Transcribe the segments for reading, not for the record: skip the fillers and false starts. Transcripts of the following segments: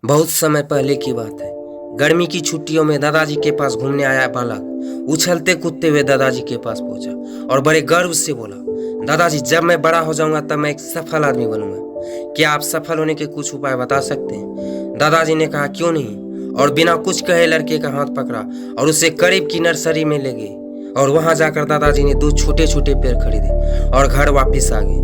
बहुत समय पहले की बात है। गर्मी की छुट्टियों में दादाजी के पास घूमने आया बालक उछलते कूदते हुए दादाजी के पास पहुंचा और बड़े गर्व से बोला, दादाजी जब मैं बड़ा हो जाऊंगा तब मैं एक सफल आदमी बनूंगा। क्या आप सफल होने के कुछ उपाय बता सकते हैं? दादाजी ने कहा, क्यों नहीं। और बिना कुछ कहे लड़के का हाथ पकड़ा और उसे करीब की नर्सरी में ले गए और वहां जाकर दादाजी ने 2 छोटे छोटे पेड़ खरीदे और घर वापस आ गए।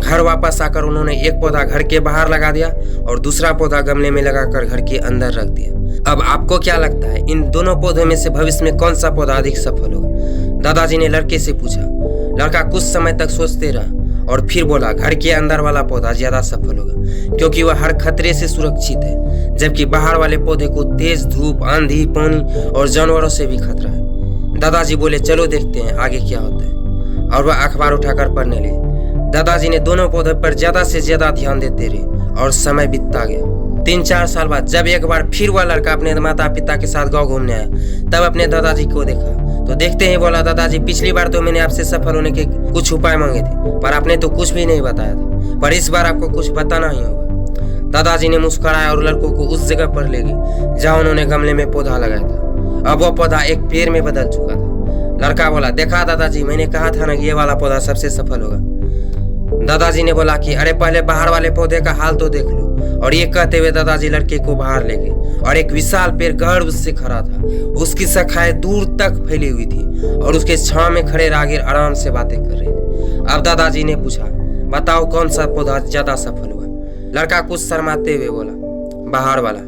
घर वापस आकर उन्होंने एक पौधा घर के बाहर लगा दिया और दूसरा पौधा गमले में लगाकर घर के अंदर रख दिया। अब आपको क्या लगता है इन दोनों पौधों में से भविष्य में कौन सा पौधा अधिक सफल होगा? दादाजी ने लड़के से पूछा। लड़का कुछ समय तक सोचते रहा और फिर बोला, घर के अंदर वाला पौधा ज्यादा सफल होगा क्योंकि वह हर खतरे से सुरक्षित है, जबकि बाहर वाले पौधे को तेज धूप, आंधी, पानी और जानवरों से भी खतरा है। दादाजी बोले, चलो देखते हैं आगे क्या होता है। और वह अखबार उठाकर पढ़ने लगे। दादाजी ने दोनों पौधों पर ज्यादा से ज्यादा ध्यान देते रहे और समय बीतता गया। 3-4 साल बाद जब एक बार फिर वह लड़का अपने माता पिता के साथ गांव घूमने आया, तब अपने दादाजी को देखा तो देखते ही बोला, दादाजी पिछली बार तो मैंने आपसे सफल होने के कुछ उपाय मांगे थे, पर आपने तो कुछ भी नहीं बताया था, पर इस बार आपको कुछ बताना ही होगा। दादाजी ने मुस्कुराया और लड़कों को उस जगह पर ले गए जहाँ उन्होंने गमले में पौधा लगाया था। अब वह पौधा एक पेड़ में बदल चुका था। लड़का बोला, देखा दादाजी, मैंने कहा था ना कि ये वाला पौधा सबसे सफल होगा। दादाजी ने बोला कि अरे पहले बाहर वाले पौधे का हाल तो देख लो। और ये कहते हुए दादाजी लड़के को बाहर ले गए और एक विशाल पेड़ गर्व से खड़ा था। उसकी शाखाएं दूर तक फैली हुई थी और उसके छांव में खड़े राहगीर आराम से बातें कर रहे थे। अब दादाजी ने पूछा, बताओ कौन सा पौधा ज्यादा सफल हुआ? लड़का कुछ शर्माते हुए बोला, बाहर वाला।